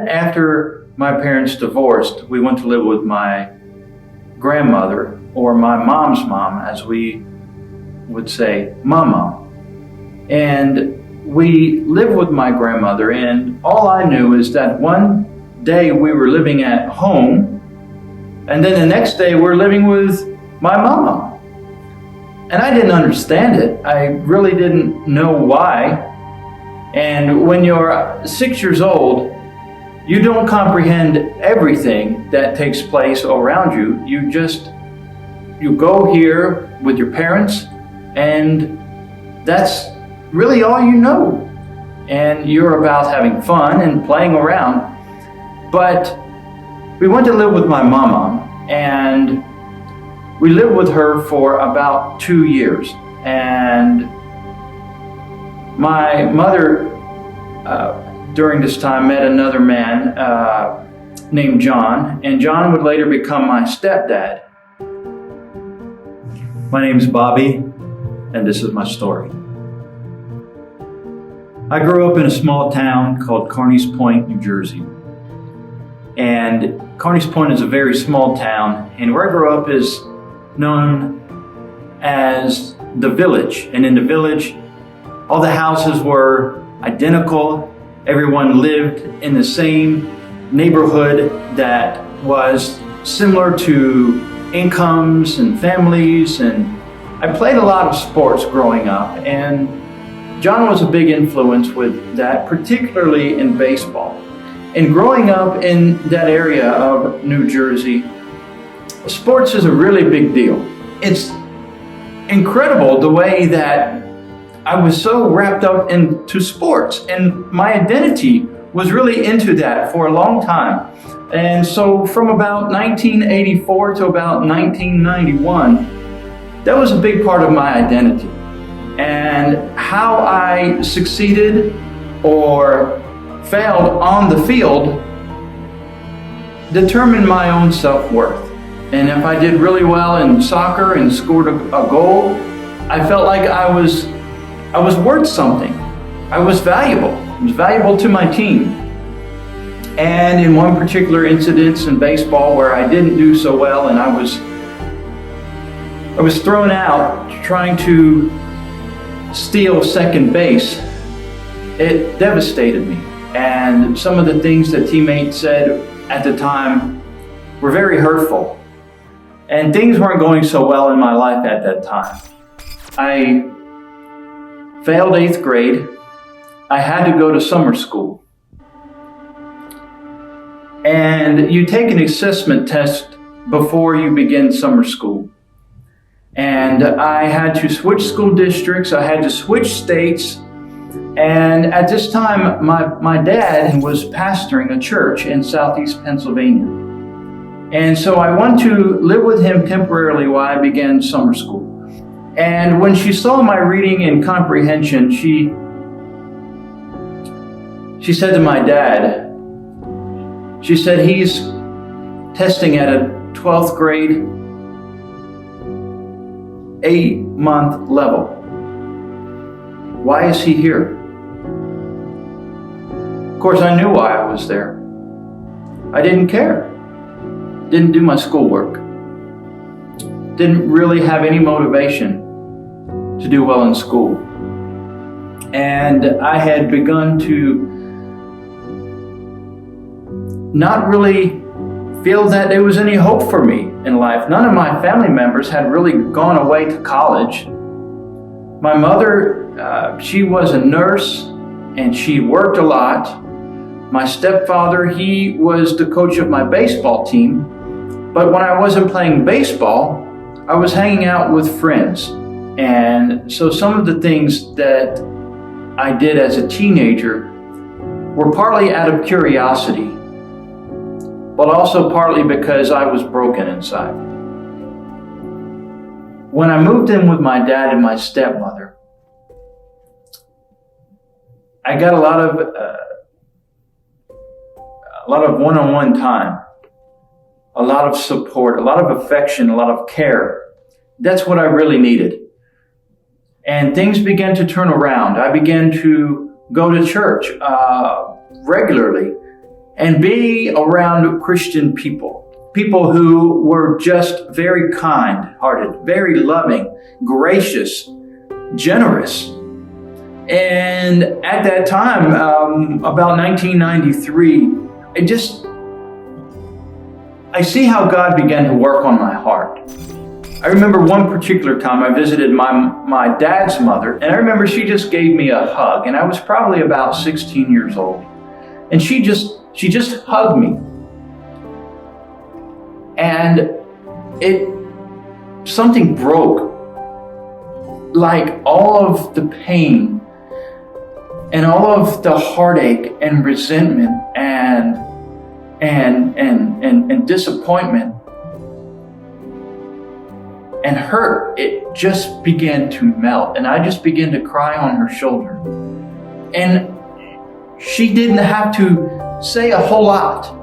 After my parents divorced, we went to live with my grandmother, or my mom's mom, as we would say, Mama. And we lived with my grandmother, and all I knew is that one day we were living at home, and then the next day we're living with my mama. And I didn't understand it. I really didn't know why. And when you're 6 years old, you don't comprehend everything that takes place around you. You go here with your parents, and that's really all you know. And you're about having fun and playing around. But we went to live with my mama, and we lived with her for about 2 years. And my mother, during this time, met another man named John, and John would later become my stepdad. My name's Bobby, and this is my story. I grew up in a small town called Carneys Point, New Jersey. And Carneys Point is a very small town, and where I grew up is known as the village. And in the village, all the houses were identical. Everyone lived in the same neighborhood that was similar to incomes and families. And I played a lot of sports growing up, and John was a big influence with that, particularly in baseball. And growing up in that area of New Jersey, sports is a really big deal. It's incredible the way that I was so wrapped up into sports, and my identity was really into that for a long time. And so from about 1984 to about 1991, that was a big part of my identity. And how I succeeded or failed on the field determined my own self-worth. And if I did really well in soccer and scored a goal, I felt like I was worth something. I was valuable. I was valuable to my team. And in one particular incident in baseball where I didn't do so well, and I was thrown out trying to steal second base, it devastated me. And some of the things that teammates said at the time were very hurtful. And things weren't going so well in my life at that time. I failed 8th grade. I had to go to summer school. And you take an assessment test before you begin summer school. And I had to switch school districts. I had to switch states. And at this time, my dad was pastoring a church in southeast Pennsylvania. And so I went to live with him temporarily while I began summer school. And when she saw my reading and comprehension, she said to my dad, she said, he's testing at a 12th grade, 8-month level. Why is he here? Of course, I knew why I was there. I didn't care. Didn't do my schoolwork. Didn't really have any motivation to do well in school. And I had begun to not really feel that there was any hope for me in life. None of my family members had really gone away to college. My mother, she was a nurse and she worked a lot. My stepfather, he was the coach of my baseball team. But when I wasn't playing baseball, I was hanging out with friends. And so some of the things that I did as a teenager were partly out of curiosity, but also partly because I was broken inside. When I moved in with my dad and my stepmother, I got a lot of one-on-one time, a lot of support, a lot of affection, a lot of care. That's what I really needed. And things began to turn around. I began to go to church regularly. and be around Christian people. People who were just very kind-hearted, very loving, gracious, generous. And at that time, about 1993, I see how God began to work on my heart. I remember one particular time I visited my dad's mother, and I remember she just gave me a hug, and I was probably about 16 years old. And she just hugged me. And something broke. Like all of the pain and all of the heartache and resentment and disappointment and hurt, it just began to melt. And I just began to cry on her shoulder. And she didn't have to say a whole lot.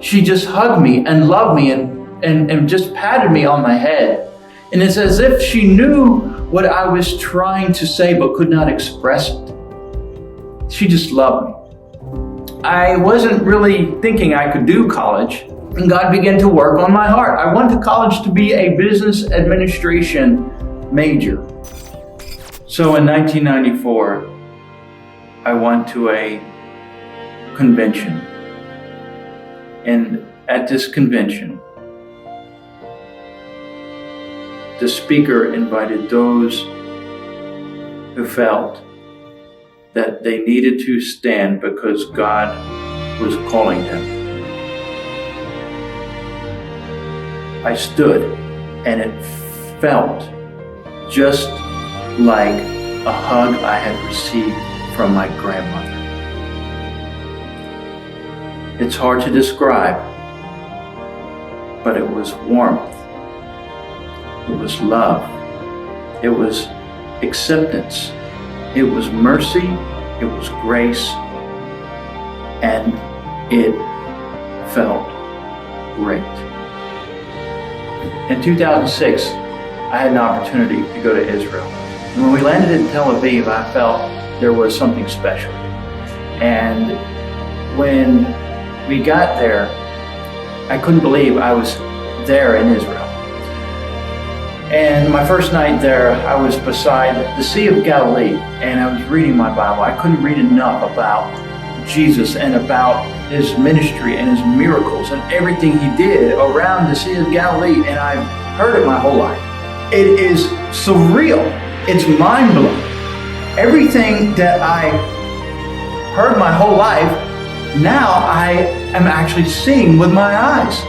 She just hugged me and loved me and just patted me on my head. And it's as if she knew what I was trying to say but could not express it. She just loved me. I wasn't really thinking I could do college, and God began to work on my heart. I went to college to be a business administration major. So in 1994, I went to a convention. And at this convention, the speaker invited those who felt that they needed to stand because God was calling them. I stood, and it felt just like a hug I had received from my grandmother. It's hard to describe, but it was warmth. It was love. It was acceptance. It was mercy. It was grace. And it felt great. In 2006, I had an opportunity to go to Israel. And when we landed in Tel Aviv, I felt there was something special. And when we got there, I couldn't believe I was there in Israel. And my first night there, I was beside the Sea of Galilee, and I was reading my Bible. I couldn't read enough about Jesus and about his ministry and his miracles and everything he did around the Sea of Galilee, and I've heard it my whole life. It is surreal. It's mind-blowing. Everything that I heard my whole life, now I am actually seeing with my eyes.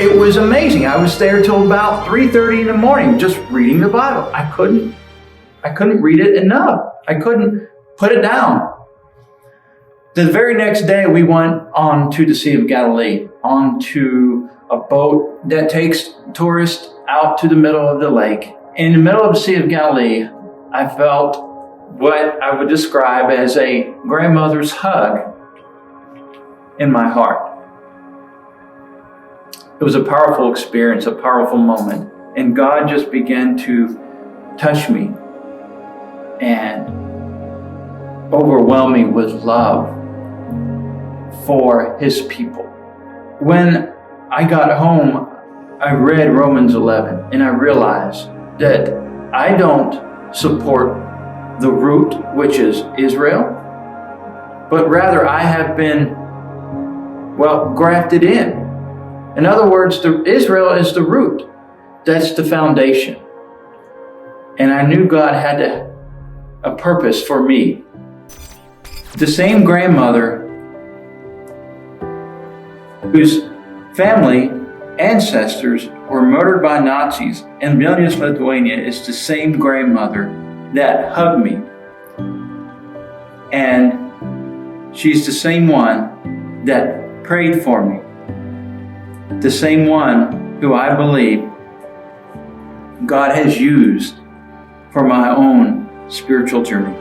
It was amazing. I was there till about 3:30 in the morning just reading the Bible. I couldn't read it enough. I couldn't put it down. The very next day we went on to the Sea of Galilee, onto a boat that takes tourists out to the middle of the lake. In the middle of the Sea of Galilee, I felt what I would describe as a grandmother's hug in my heart. It was a powerful experience, a powerful moment. And God just began to touch me and overwhelm me with love for his people. When I got home, I read Romans 11, and I realized that I don't support the root, which is Israel, but rather I have been, grafted in. In other words, Israel is the root. That's the foundation. And I knew God had a purpose for me. The same grandmother whose family ancestors were murdered by Nazis in Vilnius, Lithuania, is the same grandmother that hugged me. And she's the same one that prayed for me. The same one who I believe God has used for my own spiritual journey.